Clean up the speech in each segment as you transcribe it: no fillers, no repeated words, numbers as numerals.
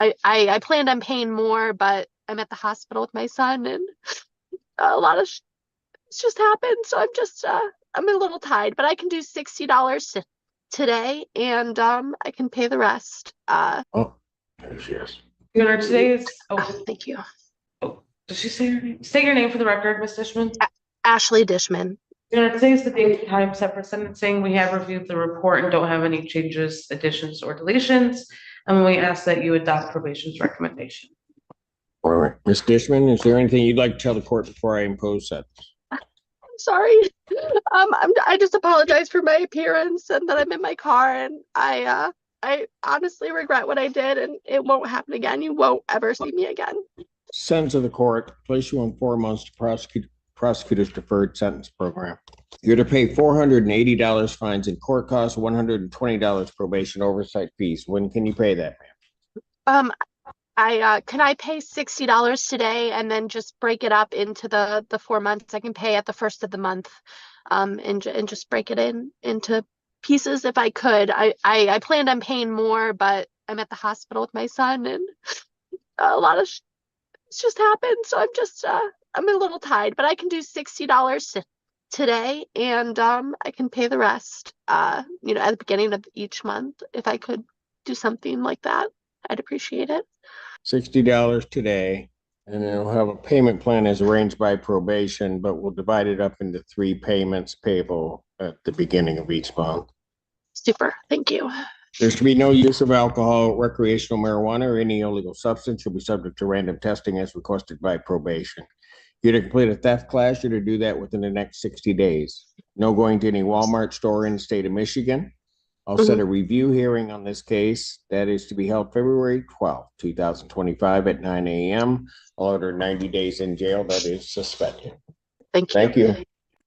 I planned on paying more, but I'm at the hospital with my son, and a lot of it's just happened. So I'm a little tired, but I can do $60 today, and I can pay the rest. Oh, yes, yes. Your Honor, today's Thank you. did she say her name? Say your name for the record, Ms. Dishman. Ashley Dishman. Your Honor, today is the date and time set for sentencing. We have reviewed the report and don't have any changes, additions, or deletions. And we ask that you adopt probation's recommendation. All right, Ms. Dishman, is there anything you'd like to tell the court before I impose sentence? I'm sorry. I just apologize for my appearance and that I'm in my car, and I honestly regret what I did, and it won't happen again. You won't ever see me again. Sentence of the court, place you on 4 months to prosecutor's deferred sentence program. You're to pay $480 fines and court costs, $120 probation oversight fees. When can you pay that, ma'am? Can I pay $60 today and then just break it up into the 4 months? I can pay at the first of the month, and just break it into pieces if I could. I planned on paying more, but I'm at the hospital with my son, and a lot of it's just happened. So I'm a little tired, but I can do $60 today, and I can pay the rest. At the beginning of each month, if I could do something like that, I'd appreciate it. $60 today, and then we'll have a payment plan as arranged by probation, but we'll divide it up into 3 payments payable at the beginning of each month. Super. Thank you. There's to be no use of alcohol, recreational marijuana, or any illegal substance. You'll be subject to random testing as requested by probation. You're to complete a theft class. You're to do that within the next 60 days. No going to any Walmart store in the state of Michigan. I'll set a review hearing on this case. That is to be held February 12th, 2025 at 9 a.m. I'll order 90 days in jail. That is suspended. Thank you. Thank you.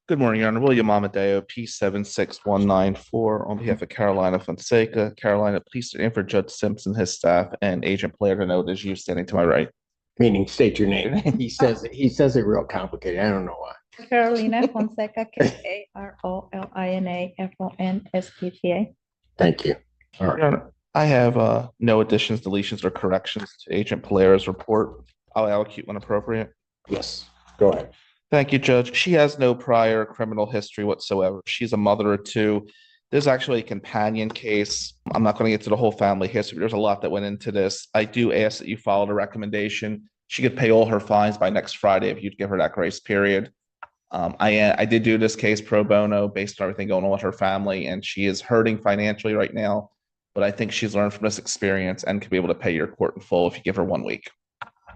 Good morning, Your Honor. William Amadeo, P76194, on behalf of Carolina Fonseca. Carolina, please stand in for Judge Simpson, his staff, and Agent Player to note as you standing to my right. Meaning state your name. He says it real complicated. I don't know why. Carolina Fonseca, Carolina Fonseca. Thank you. All Your right. Honor, I have no additions, deletions, or corrections to Agent Palare's report. I'll allocate when appropriate. Yes, go ahead. Thank you, Judge. She has no prior criminal history whatsoever. She's a mother of 2. There's actually a companion case. I'm not going to get to the whole family history. There's a lot that went into this. I do ask that you follow the recommendation. She could pay all her fines by next Friday if you'd give her that grace period. I did do this case pro bono based on everything going on with her family, and she is hurting financially right now. But I think she's learned from this experience and could be able to pay your court in full if you give her 1 week.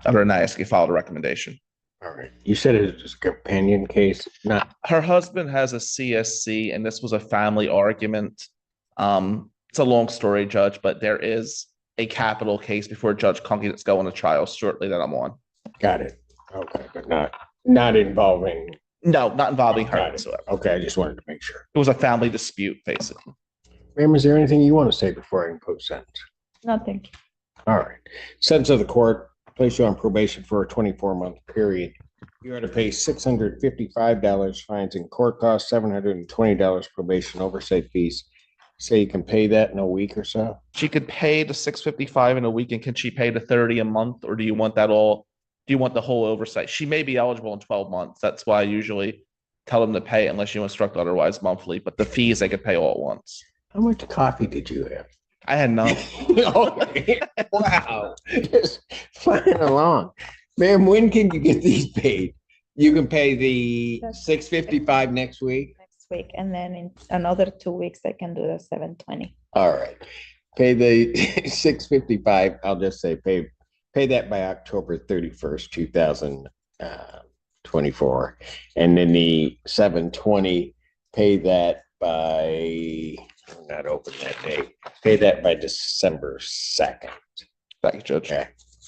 Other than that, I ask you to follow the recommendation. All right. You said it was a companion case, not. Her husband has a CSC, and this was a family argument. It's a long story, Judge, but there is a capital case before Judge Conkey that's going to trial shortly that I'm on. Got it. Okay, but not involving. No, not involving her Got it. whatsoever. Okay, I just wanted to make sure. It was a family dispute, basically. Ma'am, is there anything you want to say before I impose sentence? No, thank you. All right. Sentence of the court, place you on probation for a 24-month period. You are to pay $655 fines and court costs, $720 probation oversight fees. Say you can pay that in a week or so? She could pay the $655 in a week, and can she pay the $30 a month, or do you want that all? Do you want the whole oversight? She may be eligible in 12 months. That's why I usually tell them to pay unless you instruct otherwise monthly, but the fees they could pay all at once. How much coffee did you have? I had none. Okay. Wow. Just flying along. Ma'am, when can you get these paid? You can pay the $655 next week? Next week, and then in another 2 weeks, I can do the 720. All right. Pay the $655. I'll just say pay that by October 31st, 2024. And then the 720, pay that by, I'm not open that day. Pay that by December 2nd. Thank you, Judge. Okay.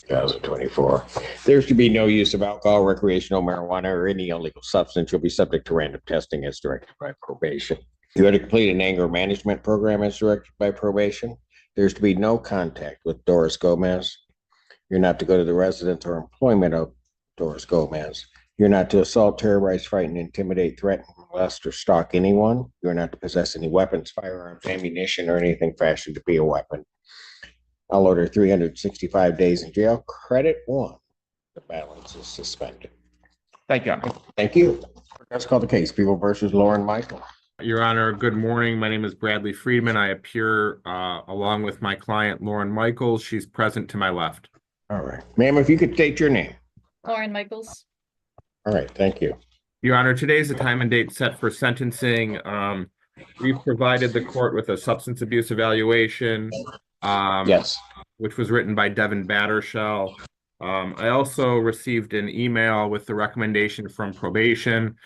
2024. There's to be no use of alcohol, recreational marijuana, or any illegal substance. You'll be subject to random testing as directed by probation. You are to complete an anger management program as directed by probation. There's to be no contact with Doris Gomez. You're not to go to the residence or employment of Doris Gomez. You're not to assault, terrorize, frighten, intimidate, threaten, molest, or stalk anyone. You're not to possess any weapons, firearms, ammunition, or anything fashioned to be a weapon. I'll order 365 days in jail. Credit 1. The balance is suspended. Thank you, Your Honor. Thank you. Let's call the case. People versus Lauren Michael. Your Honor, good morning. My name is Bradley Friedman. I appear along with my client, Lauren Michaels. She's present to my left. All right. Ma'am, if you could state your name. Lauren Michaels. All right. Thank you. Your Honor, today is the time and date set for sentencing. We've provided the court with a substance abuse evaluation. Yes. Which was written by Devin Battershell. I also received an email with the recommendation from probation.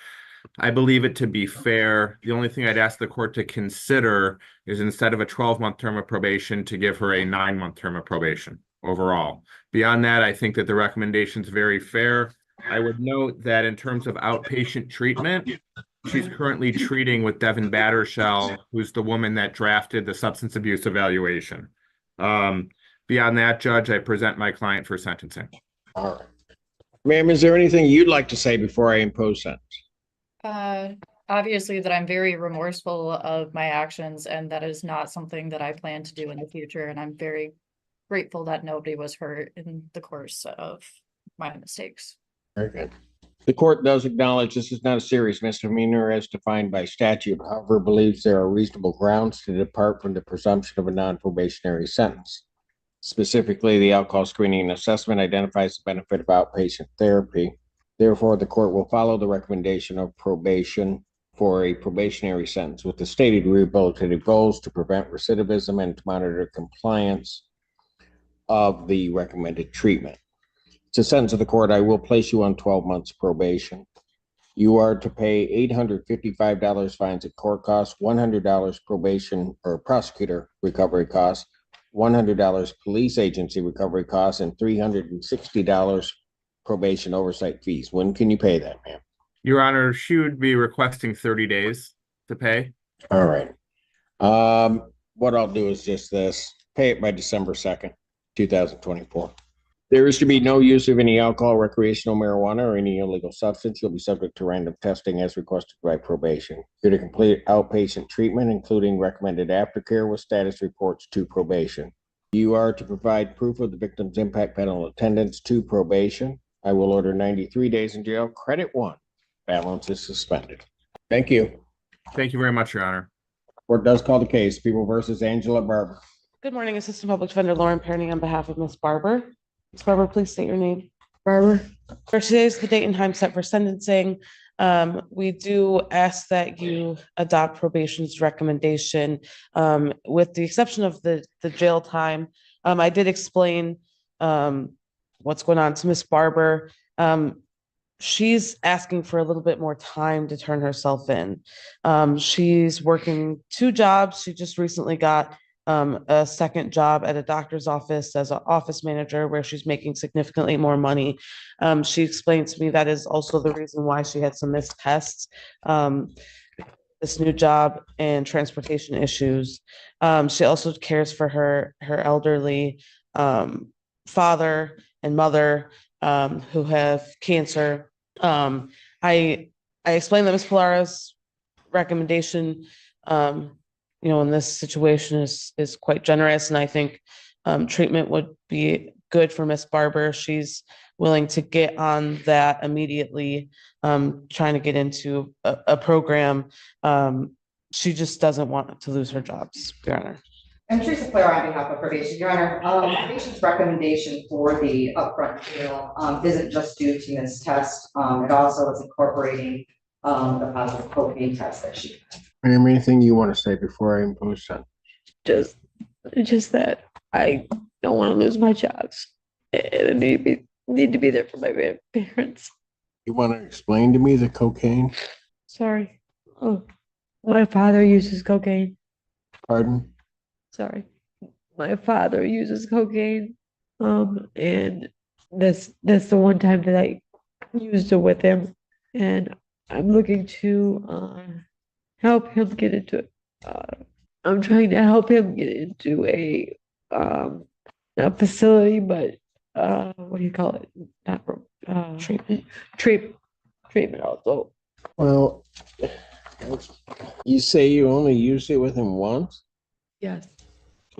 I believe it to be fair. The only thing I'd ask the court to consider is instead of a 12-month term of probation, to give her a 9-month term of probation overall. Beyond that, I think that the recommendation is very fair. I would note that in terms of outpatient treatment, she's currently treating with Devin Battershell, who's the woman that drafted the substance abuse evaluation. Beyond that, Judge, I present my client for sentencing. All right. Ma'am, is there anything you'd like to say before I impose sentence? Obviously that I'm very remorseful of my actions, and that is not something that I plan to do in the future. And I'm very grateful that nobody was hurt in the course of my mistakes. Very good. The court does acknowledge this is not a serious misdemeanor as defined by statute, however, believes there are reasonable grounds to depart from the presumption of a non-probationary sentence. Specifically, the alcohol screening and assessment identifies the benefit of outpatient therapy. Therefore, the court will follow the recommendation of probation for a probationary sentence with the stated rehabilitative goals to prevent recidivism and to monitor compliance of the recommended treatment. To sentence of the court, I will place you on 12 months probation. You are to pay $855 fines at court costs, $100 probation or prosecutor recovery costs, $100 police agency recovery costs, and $360 probation oversight fees. When can you pay that, ma'am? Your Honor, she would be requesting 30 days to pay. All right. What I'll do is just this, pay it by December 2nd, 2024. There is to be no use of any alcohol, recreational marijuana, or any illegal substance. You'll be subject to random testing as requested by probation. You're to complete outpatient treatment, including recommended aftercare with status reports to probation. You are to provide proof of the victim's impact panel attendance to probation. I will order 93 days in jail. Credit 1. Balance is suspended. Thank you. Thank you very much, Your Honor. Court does call the case. People versus Angela Barber. Good morning, Assistant Public Defender Lauren Perny on behalf of Ms. Barber. Ms. Barber, please state your name. Barber. For today's the date and time set for sentencing. We do ask that you adopt probation's recommendation, with the exception of the jail time. I did explain what's going on to Ms. Barber. She's asking for a little bit more time to turn herself in. She's working 2 jobs. She just recently got a second job at a doctor's office as an office manager where she's making significantly more money. She explained to me that is also the reason why she had some missed tests, this new job and transportation issues. She also cares for her elderly father and mother who have cancer. I explained that Ms. Polara's recommendation in this situation is quite generous, and I think treatment would be good for Ms. Barber. She's willing to get on that immediately, trying to get into a program. She just doesn't want to lose her jobs, Your Honor. I'm Teresa Claire on behalf of probation. Your Honor, probation's recommendation for the upfront jail isn't just due to this test. It also is incorporating the positive cocaine test that she had. Ma'am, anything you want to say before I impose sentence? Just that I don't want to lose my jobs, and I need to be there for my parents. You want to explain to me the cocaine? Sorry. Oh, my father uses cocaine. Pardon? Sorry. My father uses cocaine. And that's the one time that I used it with him. And I'm looking to help him get into I'm trying to help him get into a facility, but what do you call it? Not treatment also. Well, you say you only used it with him once? Yes.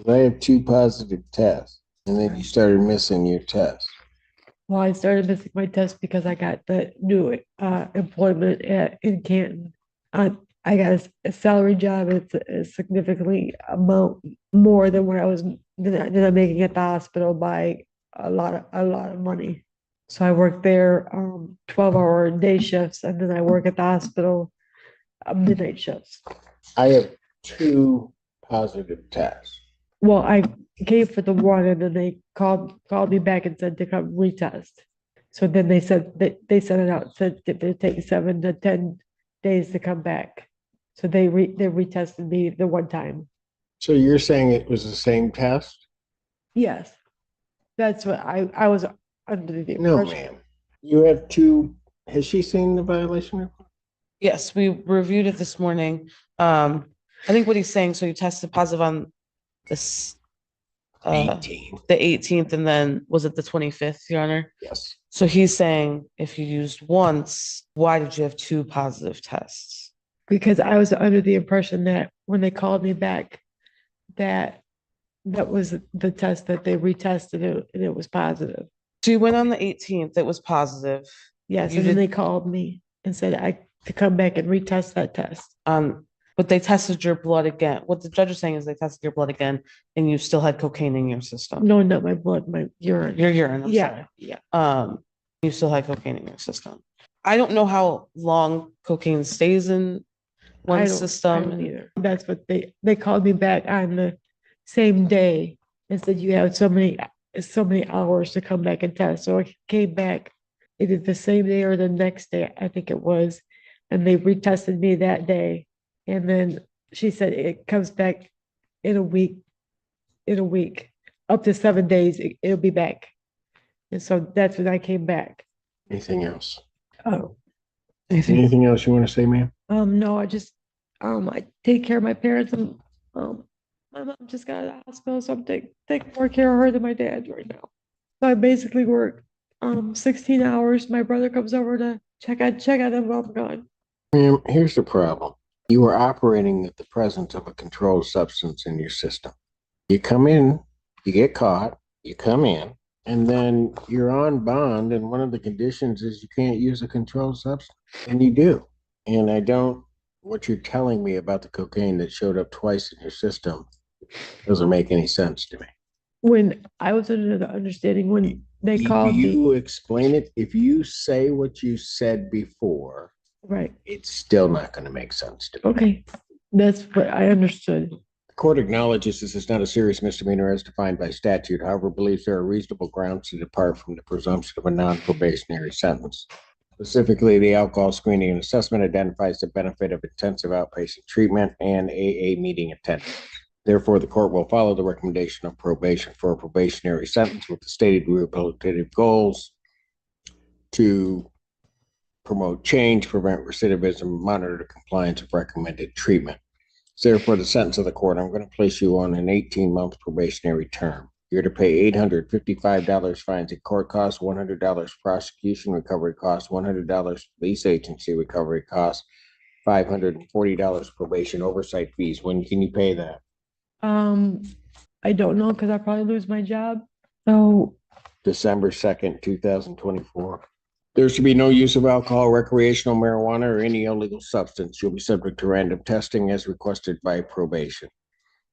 I have 2 positive tests, and then you started missing your test. Well, I started missing my test because I got the new employment in Canton. I got a salary job. It's a significantly amount more than what I was than I'm making at the hospital by a lot of money. So I work there 12-hour day shifts, and then I work at the hospital midnight shifts. I have 2 positive tests. Well, I came for the one, and then they called me back and said to come retest. So then they said that they sent it out, said that it takes 7 to 10 days to come back. So they retested me the one time. So you're saying it was the same test? Yes, that's what I was under the No, impression. ma'am. You have 2. Has she seen the violation report? Yes, we reviewed it this morning. I think what he's saying, so you tested positive on this, 18. the 18th, and then was it the 25th, Your Honor? Yes. So he's saying if you used once, why did you have 2 positive tests? Because I was under the impression that when they called me back, that was the test that they retested it, and it was positive. So you went on the 18th, it was positive. Yes, You and then did- they called me and said to come back and retest that test. But they tested your blood again. What the judge is saying is they tested your blood again and you still had cocaine in your system. No, not my blood, my urine. Your urine, I'm Yeah, sorry. yeah. You still had cocaine in your system. I don't know how long cocaine stays in I one don't- I system. don't either. That's what they called me back on the same day and said you have so many hours to come back and test. So I came back either the same day or the next day, I think it was, and they retested me that day. And then she said it comes back in a week, up to 7 days, it'll be back. And so that's when I came back. Anything else? Oh, Anything else you want to say, ma'am? no, I take care of my parents, and my mom just got out of the hospital, so I'm taking more care of her than my dad right now. So I basically work 16 hours. My brother comes over to check on him while I'm gone. Ma'am, here's the problem. You are operating at the presence of a controlled substance in your system. You come in, you get caught, you come in, and then you're on bond, and one of the conditions is you can't use a controlled substance, and you do. And what you're telling me about the cocaine that showed up twice in your system doesn't make any sense to me. When I was under the understanding when they called me, You explain it. If you say what you said before, right, it's still not going to make sense to me. okay, that's what I understood. The court acknowledges this is not a serious misdemeanor as defined by statute, however, believes there are reasonable grounds to depart from the presumption of a non-probationary sentence. Specifically, the alcohol screening and assessment identifies the benefit of intensive outpatient treatment and AA meeting attendance. Therefore, the court will follow the recommendation of probation for a probationary sentence with the stated rehabilitative goals to promote change, prevent recidivism, monitor compliance of recommended treatment. So therefore, the sentence of the court, I'm going to place you on an 18-month probationary term. You're to pay $855 fines and court costs, $100 prosecution recovery costs, $100 police agency recovery costs, $540 probation oversight fees. When can you pay that? I don't know, because I'll probably lose my job. So December 2nd, 2024. There should be no use of alcohol, recreational marijuana, or any illegal substance. You'll be subject to random testing as requested by probation.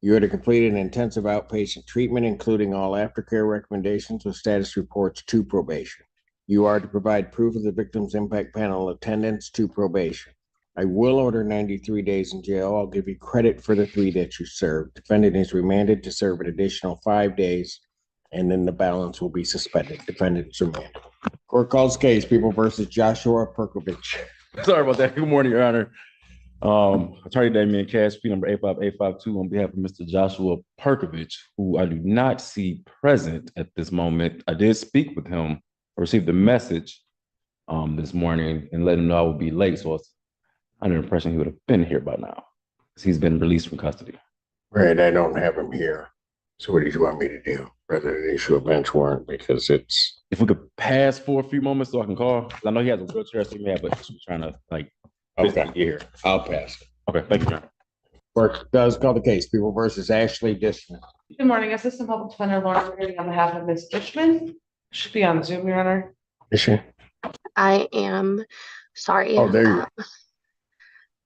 You are to complete an intensive outpatient treatment, including all aftercare recommendations with status reports to probation. You are to provide proof of the victim's impact panel attendance to probation. I will order 93 days in jail. I'll give you credit for the 3 that you served. Defendant is remanded to serve an additional 5 days, and then the balance will be suspended. Defendant is remanded. Court calls case, People versus Joshua Perkovich. Sorry about that. Good morning, Your Honor. Attorney Damian Cashby, number 85852, on behalf of Mr. Joshua Perkovich, who I do not see present at this moment. I did speak with him. I received a message this morning and let him know I would be late, so I was under the impression he would have been here by now, because he's been released from custody. Right, I don't have him here. So what did you want me to do? Rather than issue a bench warrant, because it's... If we could pass for a few moments so I can call, 'cause I know he has a wheelchair, so he may have, but just trying to Okay, get here. I'll pass it. Okay, thank you, Your Honor. Court does call the case, People versus Ashley Dishman. Good morning, Assistant Public Defender Lauren Perry on behalf of Ms. Fishman. Should be on Zoom, Your Honor. Is she? I am sorry. Oh, there you go.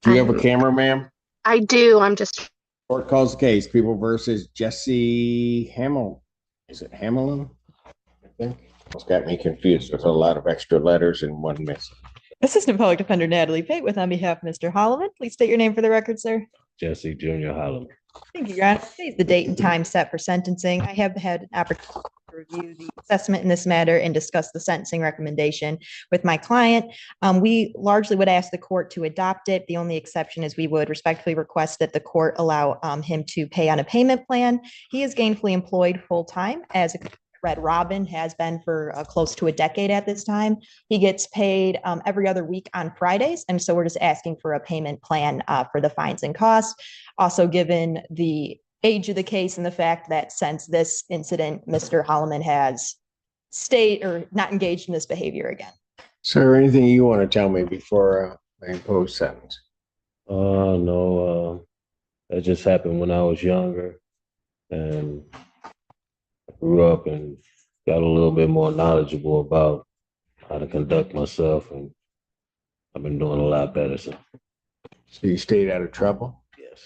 Do you have a camera, ma'am? I do. I'm just Court calls the case, People versus Jesse Hamel. Is it Hamelin? I think. It's got me confused with a lot of extra letters and one missing. Assistant Public Defender Natalie Pate with on behalf of Mr. Holloman. Please state your name for the record, sir. Jesse Junior Holloman. Thank you, Your Honor. Today's the date and time set for sentencing. I have had an opportunity to review the assessment in this matter and discuss the sentencing recommendation with my client. We largely would ask the court to adopt it. The only exception is we would respectfully request that the court allow him to pay on a payment plan. He is gainfully employed full-time as a Red Robin, has been for close to a decade at this time. He gets paid every other week on Fridays. And so we're just asking for a payment plan for the fines and costs. Also, given the age of the case and the fact that since this incident, Mr. Holloman has stayed or not engaged in this behavior again. Sir, anything you want to tell me before I impose sentence? No, that just happened when I was younger, and I grew up and got a little bit more knowledgeable about how to conduct myself, and I've been doing a lot better. So you stayed out of trouble? yes.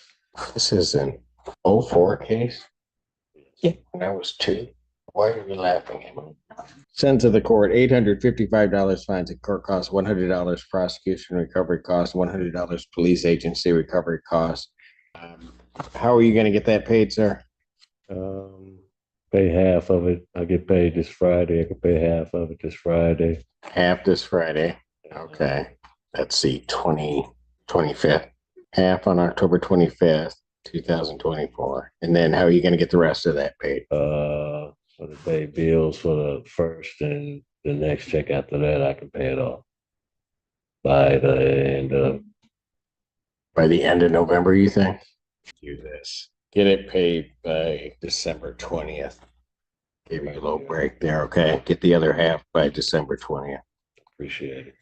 This is an 04 case? Yeah. When I was 2. Why are you laughing at me? Sentence of the court, $855 fines and court costs, $100 prosecution recovery costs, $100 police agency recovery costs. How are you going to get that paid, sir? Pay half of it. I get paid this Friday. I can pay half of it this Friday. Half this Friday. Okay. Let's see, 25th. Half on October 25th, 2024. And then how are you going to get the rest of that paid? So to pay bills for the first, and the next check after that, I can pay it off by the end of. By the end of November, you think? Do this. Get it paid by December 20th. Give you a little break there, okay? Get the other half by December 20th. Appreciate it.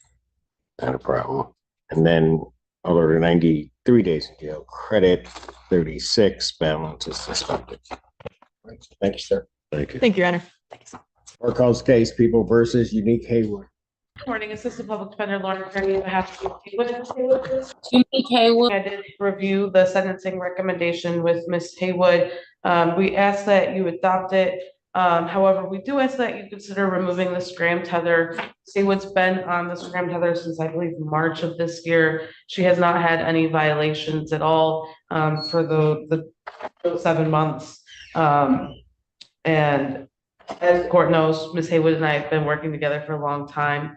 Not a problem. And then I'll order 93 days in jail. Credit 36, balance is suspended. Thank you, sir. Thank you. Thank you, Your Honor. Thanks. Court calls case, People versus Unique Haywood. Good morning, Assistant Public Defender Lauren Perry on behalf of Unique Haywood. I did review the sentencing recommendation with Ms. Haywood. We ask that you adopt it. However, we do ask that you consider removing the scram tether. Ms. Haywood's been on the scram tether since I believe March of this year. She has not had any violations at all for the 7 months. And as the court knows, Ms. Haywood and I have been working together for a long time.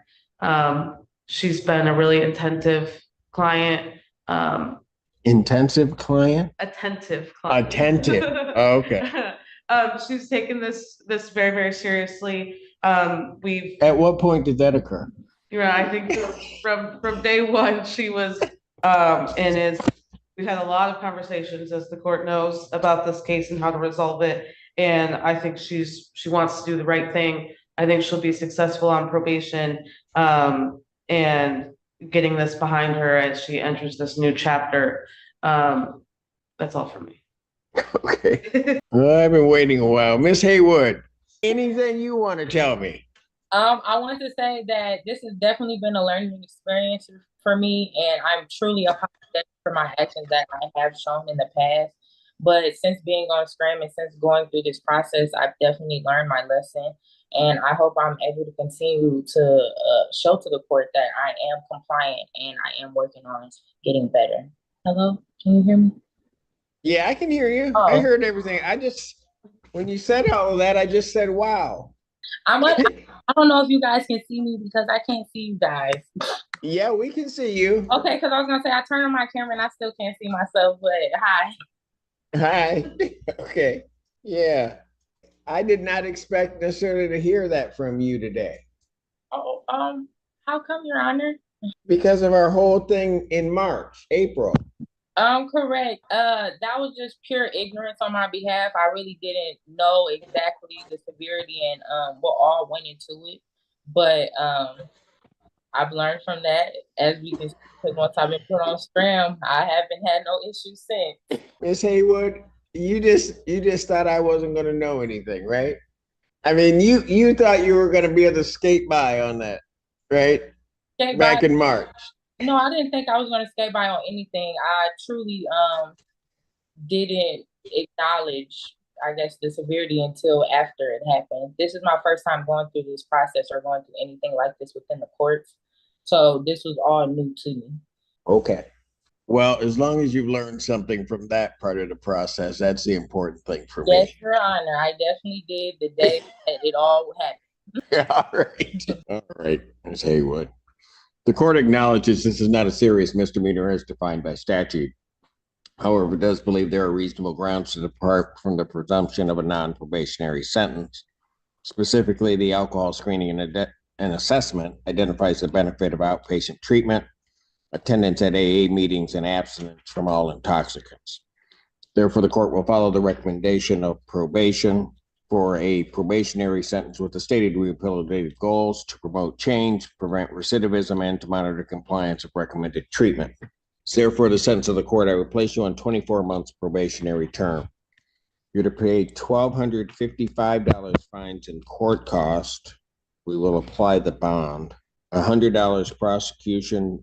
She's been a really attentive client. Intensive client? Attentive client. Attentive. Oh, okay. She's taken this very, very seriously. We've At what point did that occur? I think from day one, she was we've had a lot of conversations, as the court knows, about this case and how to resolve it. And I think she wants to do the right thing. I think she'll be successful on probation, and getting this behind her as she enters this new chapter. That's all for me. Okay. Well, I've been waiting a while. Miss Haywood, anything you want to tell me? I wanted to say that this has definitely been a learning experience for me, and I'm truly apologetic for my actions that I have shown in the past. But since being on scram and since going through this process, I've definitely learned my lesson. And I hope I'm able to continue to show to the court that I am compliant and I am working on getting better. Hello, can you hear me? Yeah, I can hear you. Oh. I heard everything. When you said all of that, I just said, wow. I don't know if you guys can see me because I can't see you guys. Yeah, we can see you. Okay, because I was going to say I turned on my camera and I still can't see myself, but hi. Hi. Okay. Yeah. I did not expect necessarily to hear that from you today. Oh, how come, Your Honor? Because of our whole thing in April. Correct. That was just pure ignorance on my behalf. I really didn't know exactly the severity and what all went into it. But I've learned from that, as we can see, because once I've been put on scram, I haven't had no issues since. Miss Haywood, You just thought I wasn't gonna know anything, right? I mean, you thought you were gonna be able to skate by on that, right? Skate Back by. in March. No, I didn't think I was going to skate by on anything. I truly didn't acknowledge, I guess, the severity until after it happened. This is my first time going through this process or going through anything like this within the courts. So this was all new to me. Okay. Well, as long as you've learned something from that part of the process, that's the important thing for Yes, me. Your Honor, I definitely did the day that it all happened. All right. All right, Ms. Haywood. The court acknowledges this is not a serious misdemeanor as defined by statute. However, it does believe there are reasonable grounds to depart from the presumption of a non-probationary sentence. Specifically, the alcohol screening and assessment identifies the benefit of outpatient treatment, attendance at AA meetings, and abstinence from all intoxicants. Therefore, the court will follow the recommendation of probation for a probationary sentence with the stated rehabilitative goals to promote change, prevent recidivism, and to monitor compliance of recommended treatment. Therefore, the sentence of the court, I would place you on 24 months probationary term. You're to pay $1,255 fines and court cost. We will apply the bond. $100 prosecution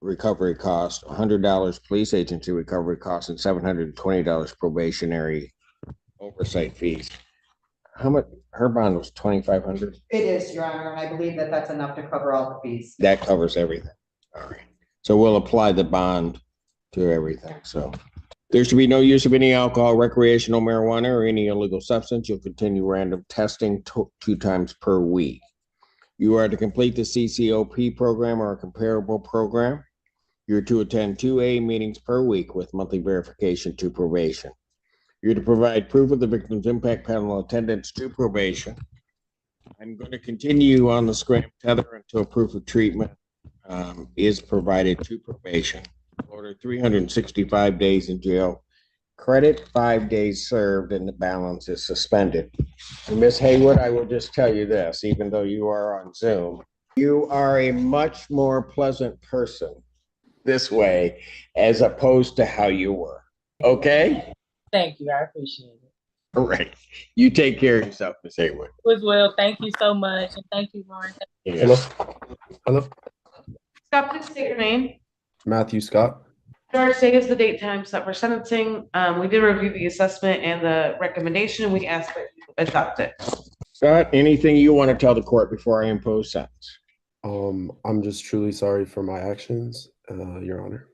recovery cost, $100 police agency recovery cost, and $720 probationary oversight fees. How much? Her bond was $2,500. It is, Your Honor, and I believe that that's enough to cover all the fees. That covers everything. All right. So we'll apply the bond to everything. So there should be no use of any alcohol, recreational marijuana, or any illegal substance. You'll continue random testing 2 times per week. You are to complete the CCOP program or a comparable program. You're to attend 2 A meetings per week with monthly verification to probation. You're to provide proof of the victim's impact panel attendance to probation. I'm going to continue on the scram tether until proof of treatment is provided to probation. Order 365 days in jail. Credit 5 days served, and the balance is suspended. And Ms. Haywood, I will just tell you this, even though you are on Zoom, you are a much more pleasant person this way as opposed to how you were. Okay? Thank you. I appreciate it. All right. You take care of yourself, Ms. Haywood. As well. Thank you so much. And thank you, Lauren. Yes. Hello, Scott, please state your name. Matthew Scott. George, state is the date and time set for sentencing. We did review the assessment and the recommendation. We ask that you adopt it. Scott, anything you want to tell the court before I impose sentence? I'm just truly sorry for my actions, Your Honor.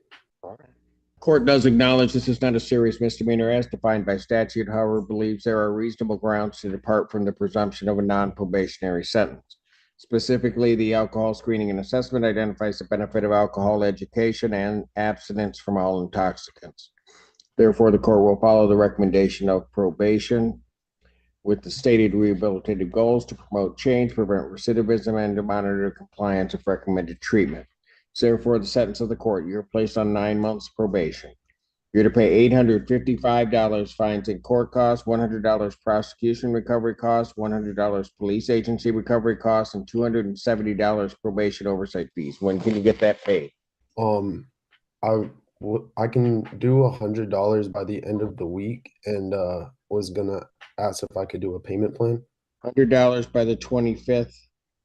Court does acknowledge this is not a serious misdemeanor as defined by statute, however, believes there are reasonable grounds to depart from the presumption of a non-probationary sentence. Specifically, the alcohol screening and assessment identifies the benefit of alcohol education and abstinence from all intoxicants. Therefore, the court will follow the recommendation of probation with the stated rehabilitative goals to promote change, prevent recidivism, and to monitor compliance of recommended treatment. Therefore, the sentence of the court, you're placed on 9 months probation. You're to pay $855 fines and court costs, $100 prosecution recovery costs, $100 police agency recovery costs, and $270 probation oversight fees. When can you get that paid? I can do $100 by the end of the week, and was gonna ask if I could do a payment plan. $100 by the 25th,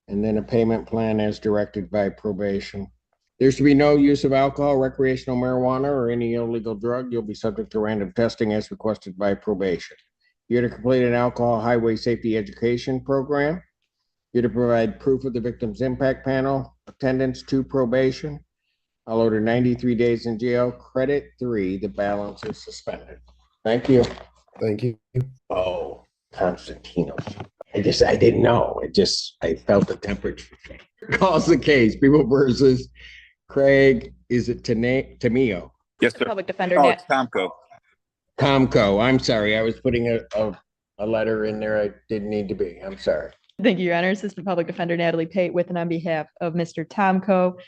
and then a payment plan as directed by probation. There should be no use of alcohol, recreational marijuana, or any illegal drug. You'll be subject to random testing as requested by probation. You're to complete an alcohol highway safety education program. You're to provide proof of the victim's impact panel, attendance to probation. I'll order 93 days in jail, credit 3, the balance is suspended. Thank you. Thank you. Oh, Constantino. I didn't know. I felt the temperature. Calls the case. People versus Craig, is it Tamio? Yes, sir. Public defender. Oh, it's Tomco. Comco. I'm sorry. I was putting a letter in there I didn't need to be. I'm sorry. Thank you, Your Honor. Assistant Public Defender Natalie Pate with and on behalf of Mr. Tomco.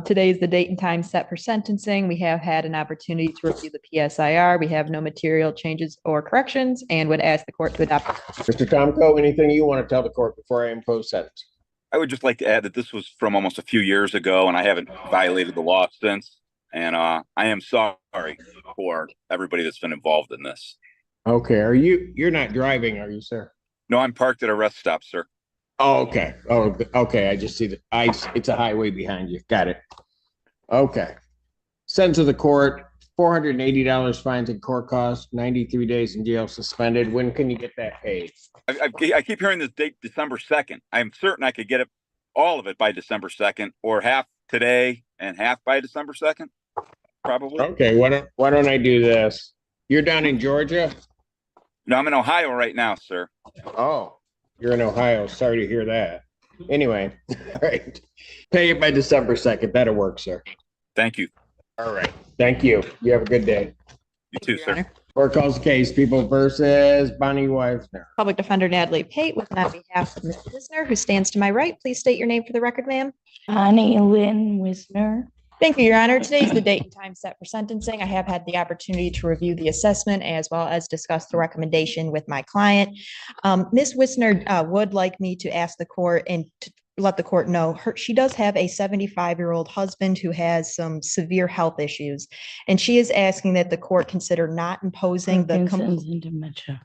Today is the date and time set for sentencing. We have had an opportunity to review the PSIR. We have no material changes or corrections and would ask the court to adopt. Mr. Tomco, anything you want to tell the court before I impose sentence? I would just like to add that this was from almost a few years ago, and I haven't violated the law since. And I am sorry for everybody that's been involved in this. Okay, you're not driving, are you, sir? No, I'm parked at a rest stop, sir. Oh, okay. Oh, okay. I just see the ice. It's a highway behind you. Got it. Okay. Sentence of the court, $480 fines and court costs, 93 days in jail, suspended. When can you get that paid? I keep hearing this date, December 2nd. I'm certain I could get it, all of it by December 2nd, or half today and half by December 2nd, probably. Okay, why don't I do this? You're down in Georgia? No, I'm in Ohio right now, sir. Oh, you're in Ohio. Sorry to hear that. Anyway, all right. Pay it by December 2nd. That'll work, sir. Thank you. All right. Thank you. You have a good day. You too, sir. Court calls the case, People versus Bonnie Weisner. Public Defender Natalie Pate with on behalf of Ms. Wisner, who stands to my right. Please state your name for the record, ma'am. Bonnie Lynn Wisner. Thank you, Your Honor. Today is the date and time set for sentencing. I have had the opportunity to review the assessment as well as discuss the recommendation with my client. Ms. Wisner would like me to ask the court and to let the court know she does have a 75-year-old husband who has some severe health issues, and she is asking that the court consider not imposing Parkinson's and dementia.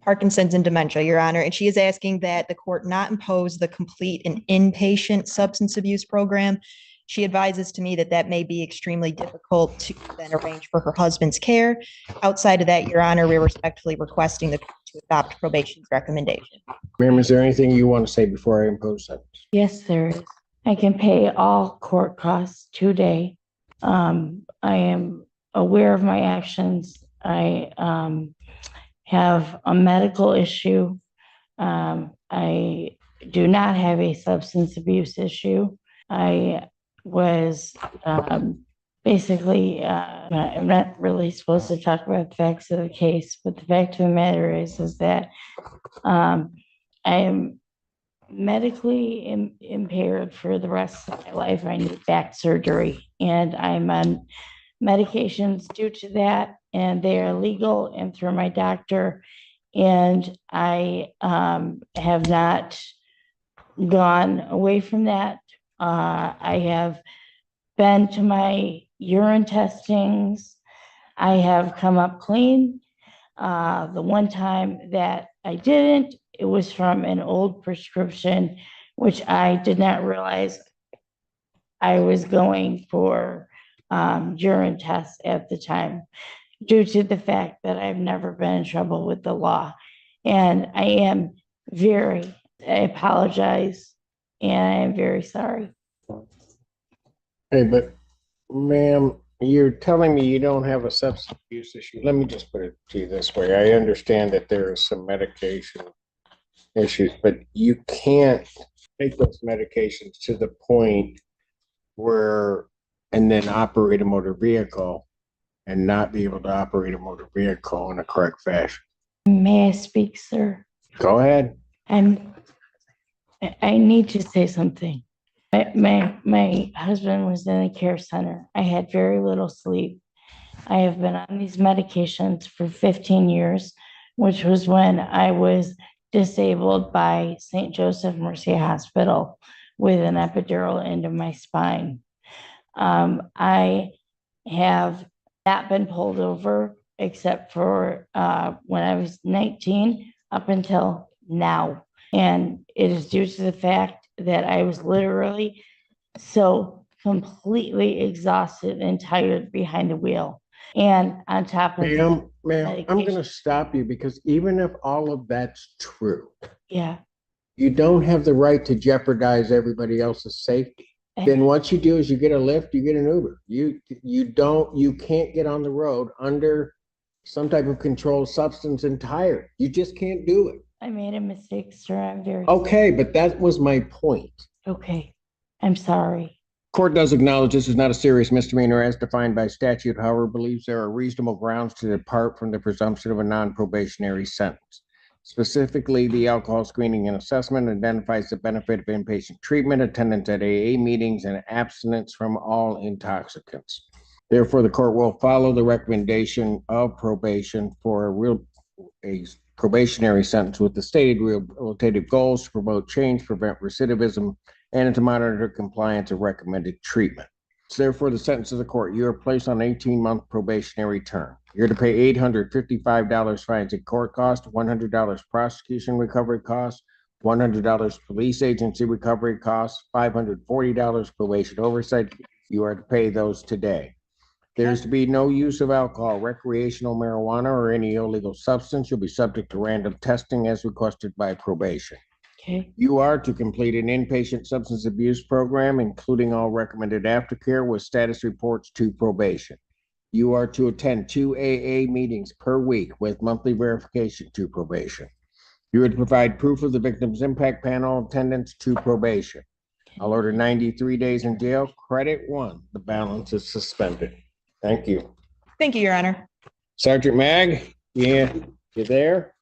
Parkinson's and dementia, Your Honor, and she is asking that the court not impose the complete and inpatient substance abuse program. She advises to me that that may be extremely difficult to then arrange for her husband's care. Outside of that, Your Honor, we're respectfully requesting the court to adopt probation's recommendation. Ma'am, is there anything you want to say before I impose sentence? Yes, there is. I can pay all court costs today. I am aware of my actions. I have a medical issue. I do not have a substance abuse issue. I was basically, I'm not really supposed to talk about the facts of the case, but the fact of the matter is that I am medically impaired for the rest of my life. I need back surgery, and I'm on medications due to that, and they are legal and through my doctor. And I have not gone away from that. I have been to my urine testings. I have come up clean. The one time that I didn't, it was from an old prescription, which I did not realize I was going for urine tests at the time, due to the fact that I've never been in trouble with the law. And I apologize, and I am very sorry. Hey, but ma'am, you're telling me you don't have a substance abuse issue. Let me just put it to you this way. I understand that there is some medication issues, but you can't take those medications to the point where, and then operate a motor vehicle and not be able to operate a motor vehicle in a correct fashion. May I speak, sir? Go ahead. I need to say something. My husband was in a care center. I had very little sleep. I have been on these medications for 15 years, which was when I was disabled by St. Joseph Mercy Hospital with an epidural into my spine. I have not been pulled over except for when I was 19 up until now. And it is due to the fact that I was literally so completely exhausted and tired behind the wheel. And on top of Ma'am, I'm going to stop you because even if all of that's true, yeah, you don't have the right to jeopardize everybody else's safety. Then what you do is you get a Lyft, you get an Uber. You can't get on the road under some type of controlled substance and tired. You just can't do it. I made a mistake, sir. I'm very okay, but that was my point. Okay, I'm sorry. Court does acknowledge this is not a serious misdemeanor as defined by statute, however, believes there are reasonable grounds to depart from the presumption of a non-probationary sentence. Specifically, the alcohol screening and assessment identifies the benefit of inpatient treatment, attendance at AA meetings, and abstinence from all intoxicants. Therefore, the court will follow the recommendation of probation for a probationary sentence with the stated rehabilitative goals to promote change, prevent recidivism, and to monitor compliance of recommended treatment. Therefore, the sentence of the court, you are placed on 18-month probationary term. You're to pay $855 fines and court costs, $100 prosecution recovery costs, $100 police agency recovery costs, $540 probation oversight. You are to pay those today. There is to be no use of alcohol, recreational marijuana, or any illegal substance. You'll be subject to random testing as requested by probation. Okay. You are to complete an inpatient substance abuse program, including all recommended aftercare with status reports to probation. You are to attend 2 AA meetings per week with monthly verification to probation. You are to provide proof of the victim's impact panel attendance to probation. I'll order 93 days in jail. Credit 1. The balance is suspended. Thank you. Thank you, Your Honor. Sergeant Mag, yeah, you there?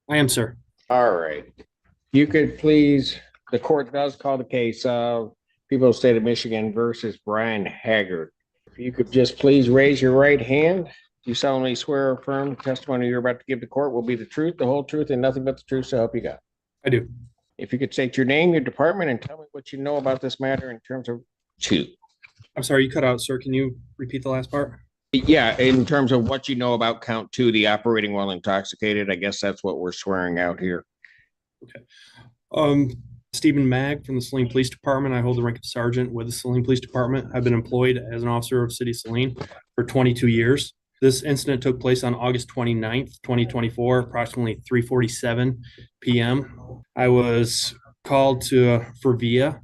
I am, sir. All right. You could please, the court does call the case of People of the State of Michigan versus Brian Haggard. If you could just please raise your right hand. You solemnly swear or affirm the testimony you're about to give the court will be the truth, the whole truth, and nothing but the truth, so help you God. I do. If you could state your name, your department, and tell me what you know about this matter in terms of two. I'm sorry, you cut out, sir. Can you repeat the last part? Yeah, in terms of what you know about count 2, the operating while intoxicated. I guess that's what we're swearing out here. Okay. Stephen Mag from the Saline Police Department. I hold the rank of sergeant with the Saline Police Department. I've been employed as an officer of City of Saline for 22 years. This incident took place on August 29th, 2024, approximately 3:47 p.m. I was called for VIA.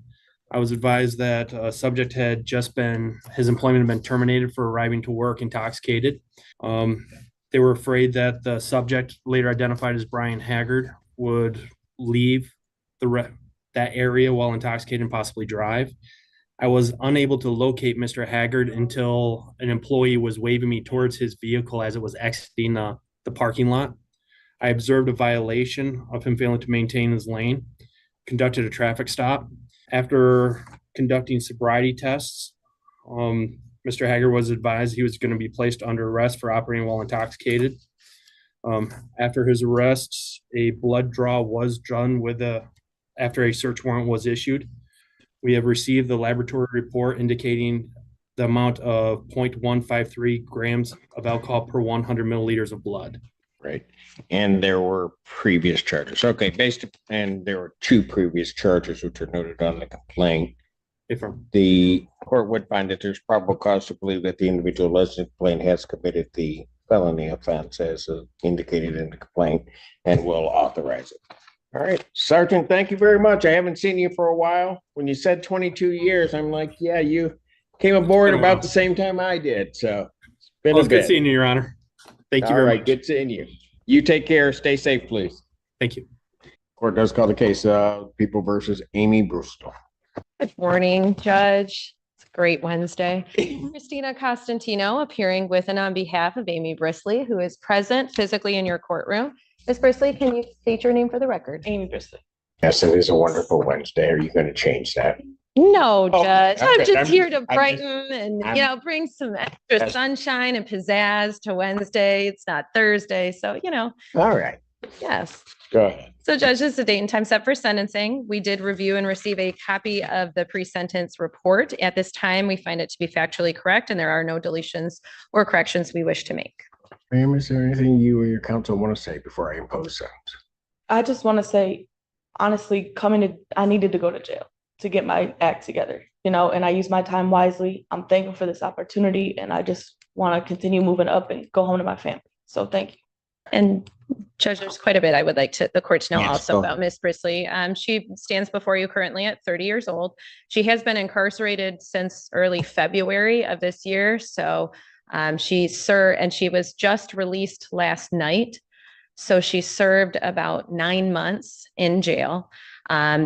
I was advised that a subject had just been, his employment had been terminated for arriving to work intoxicated. They were afraid that the subject, later identified as Brian Haggard, would leave that area while intoxicated and possibly drive. I was unable to locate Mr. Haggard until an employee was waving me towards his vehicle as it was exiting the parking lot. I observed a violation of him failing to maintain his lane, conducted a traffic stop. After conducting sobriety tests, Mr. Haggard was advised he was going to be placed under arrest for operating while intoxicated. After his arrest, a blood draw was done after a search warrant was issued. We have received the laboratory report indicating the amount of 0.153 grams of alcohol per 100 milliliters of blood. Right. And there were previous charges. Okay, and there were 2 previous charges which are noted on the complaint. The court would find that there's probable cause to believe that the individual alleged in the complaint has committed the felony offense as indicated in the complaint and will authorize it. All right, Sergeant, thank you very much. I haven't seen you for a while. When you said 22 years, I'm like, yeah, you came aboard about the same time I did. So it's been a bit. Good seeing you, Your Honor. Thank you very much. Good seeing you. You take care. Stay safe, please. Thank you. Court does call the case of People versus Amy Brewster. Good morning, Judge. It's a great Wednesday. Christina Costantino appearing with and on behalf of Amy Brisley, who is present physically in your courtroom. Ms. Brisley, can you state your name for the record? Amy Brisley. Yes, it is a wonderful Wednesday. Are you going to change that? No, Judge. Okay. I'm just here to brighten and bring some extra Yes. sunshine and pizzazz to Wednesday. It's not Thursday, so All right. yes. Go ahead. So, Judge, this is the date and time set for sentencing. We did review and receive a copy of the pre-sentence report. At this time, we find it to be factually correct, and there are no deletions or corrections we wish to make. Ma'am, is there anything you or your counsel want to say before I impose sentence? I just want to say, honestly, I needed to go to jail to get my act together, and I used my time wisely. I'm thankful for this opportunity, and I just want to continue moving up and go home to my family. So thank you. And Judge, there's quite a bit I would like the court to know Yes, also go about ahead. Miss Brisley. She stands before you currently at 30 years old. She has been incarcerated since early February of this year. So she was just released last night. So she served about 9 months in jail.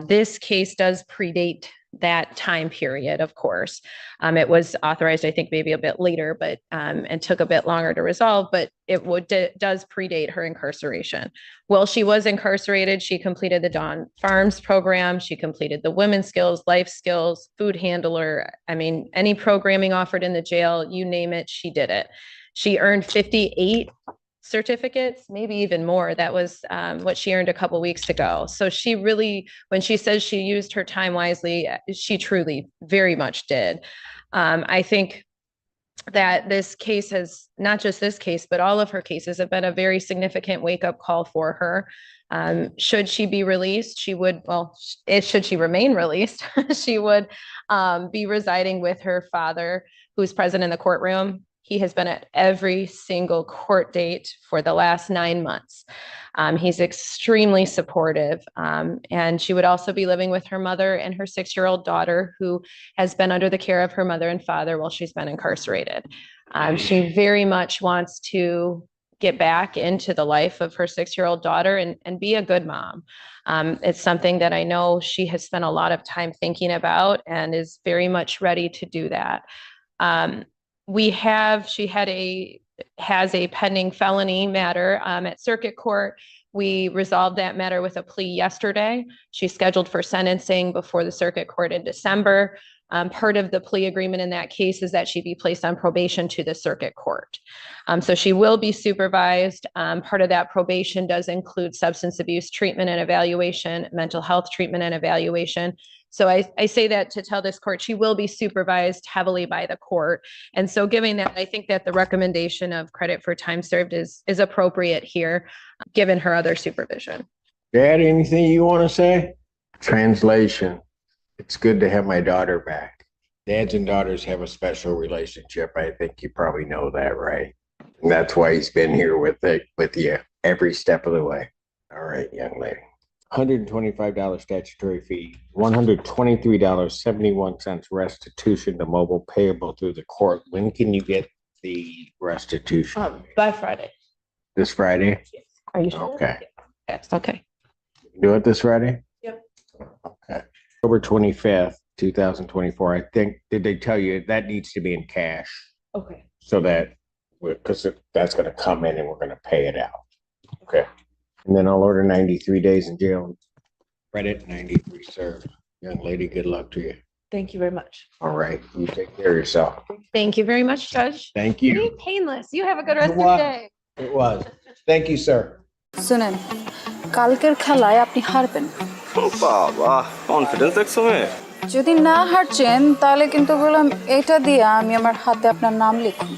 This case does predate that time period, of course. It was authorized, I think, maybe a bit later, but and took a bit longer to resolve, but it does predate her incarceration. While she was incarcerated, she completed the Dawn Farms program. She completed the women's skills, life skills, food handler. I mean, any programming offered in the jail, you name it, she did it. She earned 58 certificates, maybe even more. That was what she earned a couple weeks ago. So she really, when she says she used her time wisely, she truly very much did. I think that this case has, not just this case, but all of her cases have been a very significant wake-up call for her. Should she be released, she would, should she remain released, she would be residing with her father, who's present in the courtroom. He has been at every single court date for the last 9 months. He's extremely supportive. And she would also be living with her mother and her 6-year-old daughter, who has been under the care of her mother and father while she's been incarcerated. She very much wants to get back into the life of her 6-year-old daughter and be a good mom. It's something that I know she has spent a lot of time thinking about and is very much ready to do that. She has a pending felony matter at circuit court. We resolved that matter with a plea yesterday. She's scheduled for sentencing before the circuit court in December. Part of the plea agreement in that case is that she be placed on probation to the circuit court. So she will be supervised. Part of that probation does include substance abuse treatment and evaluation, mental health treatment and evaluation. So I say that to tell this court she will be supervised heavily by the court. And so given that, I think that the recommendation of credit for time served is appropriate here, given her other supervision. Dad, anything you want to say? Translation. It's good to have my daughter back. Dads and daughters have a special relationship. I think you probably know that, right? And that's why he's been here with you every step of the way. All right, young lady. $125 statutory fee, $123.71 restitution to mobile payable through the court. When can you get the restitution? By Friday. This Friday? Yes. Are you sure? Okay. Yes, okay. Do it this Friday? Yep. Okay. October 25th, 2024. I think, did they tell you that needs to be in cash? Okay. So that, because that's going to come in and we're going to pay it out. Okay. And then I'll order 93 days in jail. Credit 93 served. Young lady, good luck to you. Thank you very much. All right. You take care of yourself. Thank you very much, Judge. Thank you. Very painless. You have a good rest of You're your welcome. day. It was. Thank you, sir. শুনেন কালকের খেলায় আপনি হারবেন বাবা confidence দেখছো মেয়ে যদি না হারছেন তাহলে কিন্তু বললাম এটা দিয়ে আমি আমার হাতে আপনার নাম লিখুন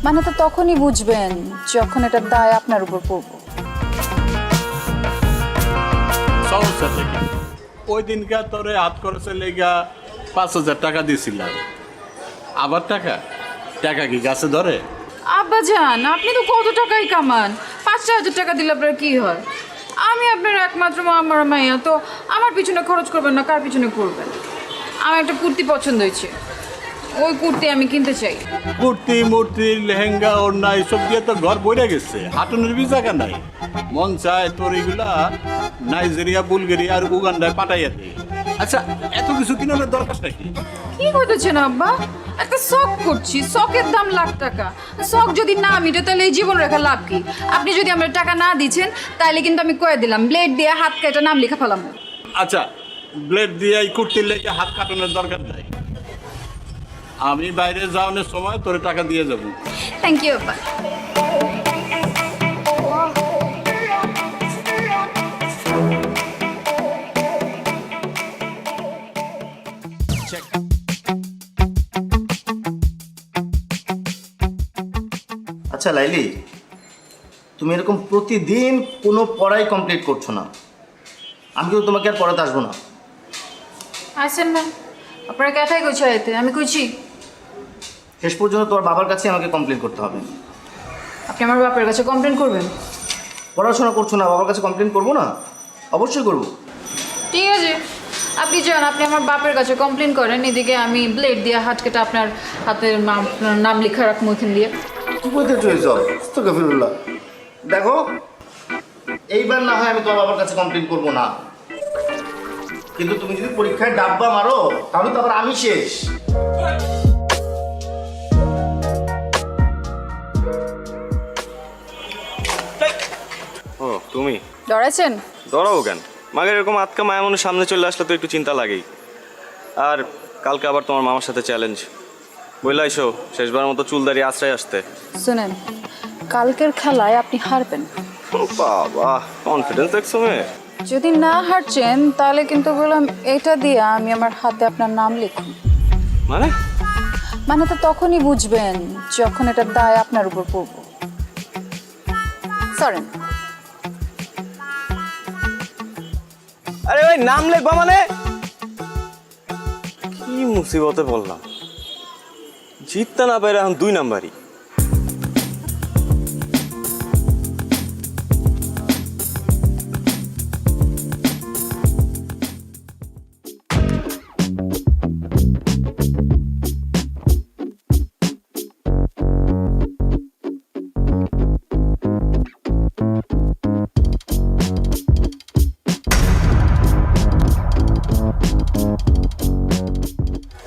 মানে তো তখনই বুঝবেন যখন এটা দায় আপনার উপর পড়বো সমস্যা থেকে ওই দিনকা তোরে হাত খরচের লেগা 5,000 টাকা দিয়েছিলাম আবার টাকা কি গাছে ধরে আব্বা জান আপনি তো কত টাকাই কামান 5,000 টাকা দিলে আপনার কি হয় আমি আপনার একমাত্র আমার মাইয়া তো আমার পিছনে খরচ করবেন না কার পিছনে করবেন আমার একটা কুর্তি পছন্দ হয়েছে ওই কুর্তি আমি কিনতে চাই কুর্তি মূর্তি লেহেঙ্গা ওড়না এসব দিয়ে তো ঘর বইরে গেছে হাঁটুনের বি জায়গা নাই মন চায় তোর এগুলা নাইজেরিয়া বুলগেরিয়া আর উগান্ডায় পাঠাইয়া দেয় আচ্ছা এত কিছু কিনার দরকার নাকি কি করতেছেন আব্বা একটা শখ করছি শখের দাম লাখ টাকা শখ যদি না মিটে তাহলে এই জীবন রেখা লাভ কি আপনি যদি আমার টাকা না দিচ্ছেন তাহলে কিন্তু আমি কয়ে দিলাম ব্লেড দিয়ে হাত কেটে নাম লেখা ফেলাম আচ্ছা ব্লেড দিয়ে এই কুর্তির লেগে হাত কাটানোর দরকার নাই আমি বাইরে যাওয়ার সময় তোর টাকা দিয়ে যাবো থ্যাংক ইউ আব্বা আচ্ছা লাইলি তুমি এরকম প্রতিদিন কোনো পড়াই কমপ্লিট করছো না আমি কিন্তু তোমাকে আর পড়াতে আসবো না আসেন না আপনারা কেটাই কইছে আইতে আমি কইছি শেষ পর্যন্ত তোমার বাবার কাছে আমাকে কমপ্লেন করতে হবে আপনি আমার বাপের কাছে কমপ্লেন করবেন পড়াশোনা করছো না বাবার কাছে কমপ্লেন করবো না অবশ্যই করবো ঠিক আছে আপনি যান আপনি আমার বাপের কাছে কমপ্লেন করেন এদিকে আমি ব্লেড দিয়ে হাত কেটে আপনার হাতের নাম লেখা রাখবো এখান দিয়ে কি বলতে চলেছ আস্তাগফিরুল্লাহ দেখো এইবার না হয় আমি তোমার বাবার কাছে কমপ্লেন করবো না কিন্তু তুমি যদি পরীক্ষায় ডাব্বা মারো তাহলে তো আবার আমি শেষ ও তুমি ডরাইছেন ডরাবো কেন মাগের এরকম আটকা মায়া মনের সামনে চলে আসলে তো একটু চিন্তা লাগেই আর কালকে আবার তোমার মামার সাথে চ্যালেঞ্জ বললে আইসো শেষবার মতো চুল দাঁড়িয়ে আশ্রয় আসতে শুনেন কালকের খেলায় আপনি হারবেন বাবা কনফিডেন্স দেখছো মেয়ে যদি না হারছেন তাহলে কিন্তু বললাম এটা দিয়ে আমি আমার হাতে আপনার নাম লিখুন মানে মানে তো তখনই বুঝবেন যখন এটার দায় আপনার উপর পড়ব। সরেন। আরে ভাই নাম লেখবা মানে কি মুসিবতে বললাম, জিততে না পারে এখন 2 নাম্বারই।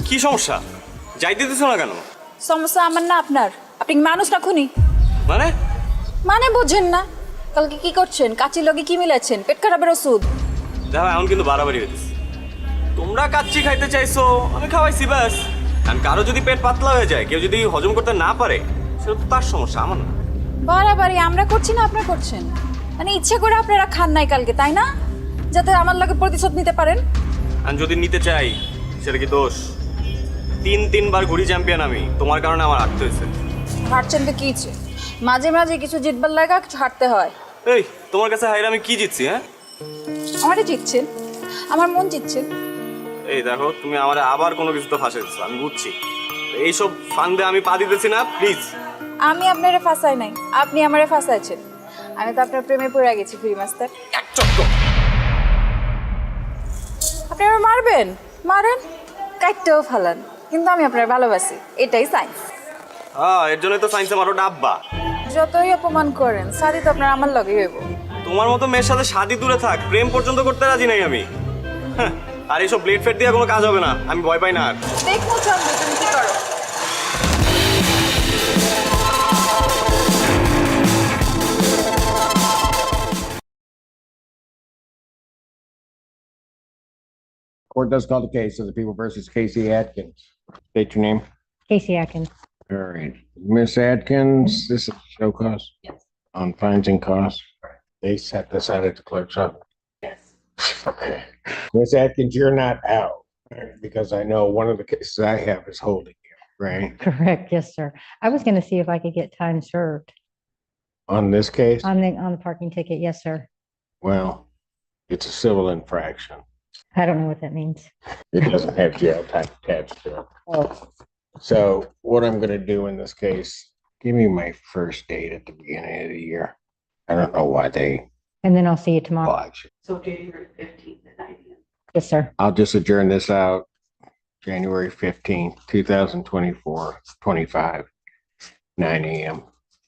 কি সমস্যা, যাইতে দিতেছ না কেন? সমস্যা আমার না আপনার। আপনি কি মানুষ না খুনি? মানে মানে বোঝেন না? কালকে কি করছেন? কাচির লগে কি মিলাচ্ছেন? পেট খারাপের ওষুধ। দেখো এখন কিন্তু বাড়াবাড়ি হইতেছে। তোমরা কাচ্চি খাইতে চাইছো, আমি খাওয়াইছি ব্যাস। কারণ কারো যদি পেট পাতলা হয়ে যায়, কেউ যদি হজম করতে না পারে, সেটা তো তার সমস্যা, আমার না। বাড়াবাড়ি আমরা করছি না আপনারা করছেন? মানে ইচ্ছে করে আপনারা খান নাই কালকে, তাই না? যাতে আমার লগে প্রতিশোধ নিতে পারেন। আর যদি নিতে চাই সেটা কি দোষ? 3 বার ঘুরি চ্যাম্পিয়ন আমি, তোমার কারণে আমার হারতে হয়েছে। হারছেন তো কি হচ্ছে? মাঝে মাঝে কিছু জিতবার লাগা কিছু হারতে হয়। এই তোমার কাছে হাইরে আমি কি জিতছি? হ্যাঁ আমারই জিতছেন, আমার মন জিতছেন। এই দেখো তুমি আমার আবার কোনো কিছু তো ফাঁসে দিচ্ছ, আমি বুঝছি। এইসব ফান্দে আমি পা দিতেছি না, প্লিজ। আমি আপনারে ফাঁসাই নাই, আপনি আমারে ফাঁসাইছেন। আমি তো আপনার প্রেমে পড়ে গেছি ফ্রি মাস্টার। আপনি আমার মারবেন, মারেন, কাটতেও ফালান, কিন্তু আমি আপনার ভালোবাসি, এটাই সাইন্স। এর জন্যই তো সায়েন্সে মারো ডাব্বা। যতই অপমান করেন সাদি তো আপনার আমার লগে হইব। তোমার মতো মেয়ের সাথে শাদি দূরে থাক, প্রেম পর্যন্ত করতে রাজি নাই আমি। হ্যাঁ, আর এইসব ব্লেড ফেড দিয়ে কোনো কাজ হবে না, আমি ভয় পাই না আর। দেখো চন্দ্র তুমি কি করো। Court does call the case of the people versus Casey Atkins. State your name. Casey Atkins. All right, Miss Atkins, this is show cause? Yes. On fines and costs. They set this out at the clerk's office. Yes. Okay. Miss Atkins, you're not out, because I know one of the cases I have is holding you, right? Correct. Yes, sir. I was going to see if I could get time served On this case? on the parking ticket. Yes, sir. Well, it's a civil infraction. I don't know what that means. It doesn't have jail time attached to it. Oh, So what I'm gonna do in this case, give me my first date at the beginning of the year. I don't know why they. and then I'll see you tomorrow. Watch. So January 15th at 9 a.m. Yes, sir. I'll just adjourn this out. January 15th, 2024, 25, 9 a.m.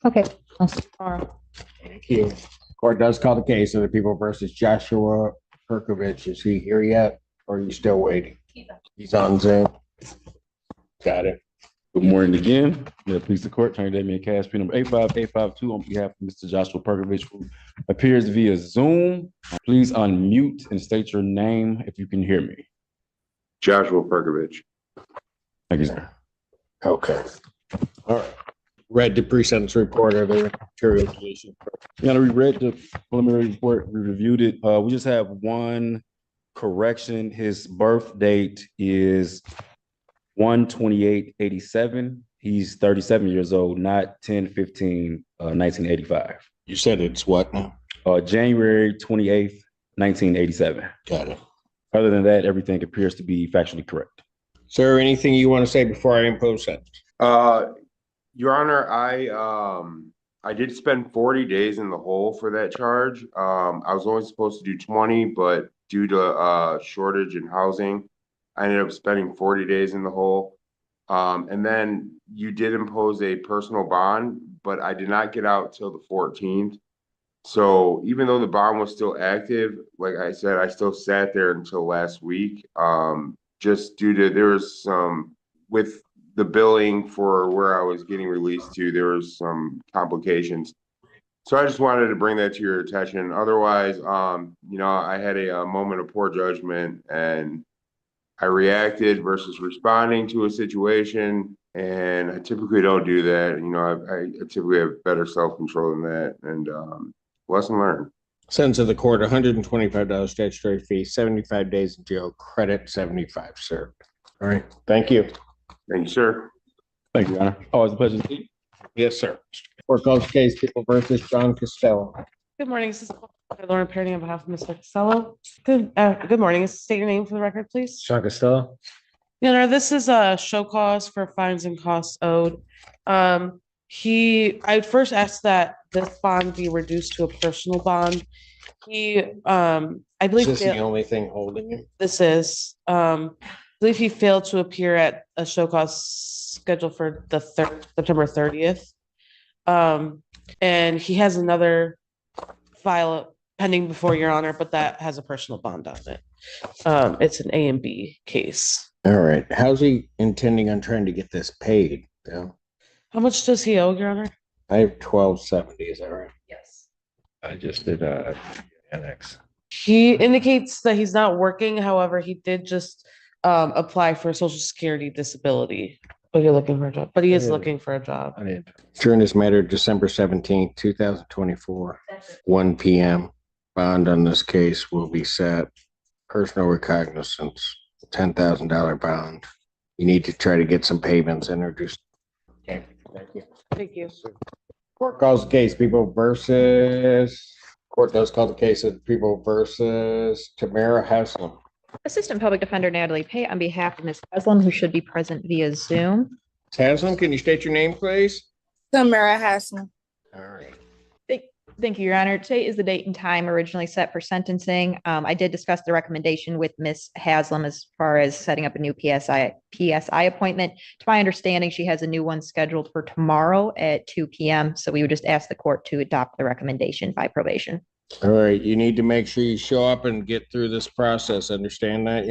Okay. I'll see you tomorrow. Thank you. Court does call the case of the people versus Joshua Perkovich. Is he here yet? Or are you still waiting? He's on Zoom. Got it. Good morning again. Yeah, police the court, Attorney Damian Caspi, number 85852 on behalf of Mr. Joshua Perkovich, who appears via Zoom. Please unmute and state your name if you can hear me. Joshua Perkovich. Thank you, sir. Okay. All right. Read the pre-sentence report. Are there material deletion? Yeah, we read the preliminary report, we reviewed it. We just have one correction. His birth date is 1/28/87. He's 37 years old, not 10/15/1985. You said it's what now? January 28th, 1987. Got it. Other than that, everything appears to be factually correct. Sir, anything you want to say before I impose sentence? Your Honor, I did spend 40 days in the hole for that charge. I was only supposed to do 20, but due to shortage in housing, I ended up spending 40 days in the hole. And then you did impose a personal bond, but I did not get out till the 14th. So even though the bond was still active, like I said, I still sat there until last week. Just due to, there was some, with the billing for where I was getting released to, there was some complications. So I just wanted to bring that to your attention. Otherwise, I had a moment of poor judgment and I reacted versus responding to a situation. And I typically don't do that. I typically have better self-control than that. And lesson learned. Sentence of the court, $125 statutory fee, 75 days in jail, credit 75 served. All right, thank you. Thank you, sir. Thank you, Your Honor. Always a pleasure to see you. Yes, sir. Court calls the case People versus John Costello. Good morning. This is Lauren Perry on behalf of Mr. Costello. Good morning. State your name for the record, please. Sean Costello. Your Honor, this is a show cause for fines and costs owed. I first asked that this bond be reduced to a personal bond. I believe Is this the only thing holding him? this is, I believe he failed to appear at a show cause scheduled for the September 30th. And he has another file pending before Your Honor, but that has a personal bond on it. It's an A and B case. All right. How's he intending on trying to get this paid? Yeah. How much does he owe, Your Honor? I have 1270. Is that right? Yes. I just did annex. He indicates that he's not working. However, he did just apply for Social Security disability. But you're looking for a job. But he is looking for a job. I didn't. During this matter, December 17th, 2024, 1 p.m. Bond on this case will be set. Personal recognizance, $10,000 bond. You need to try to get some payments introduced. Okay, thank you. Thank you. Court calls the case Court does call the case of People versus Tamara Haslam. Assistant Public Defender Natalie Pay on behalf of Ms. Haslam, who should be present via Zoom. Haslam, can you state your name, please? Tamara Haslam. All right. Thank you, Your Honor. Today is the date and time originally set for sentencing. I did discuss the recommendation with Ms. Haslam as far as setting up a new PSI appointment. To my understanding, she has a new one scheduled for tomorrow at 2 p.m. So we would just ask the court to adopt the recommendation by probation. All right. You need to make sure you show up and get through this process. Understand that?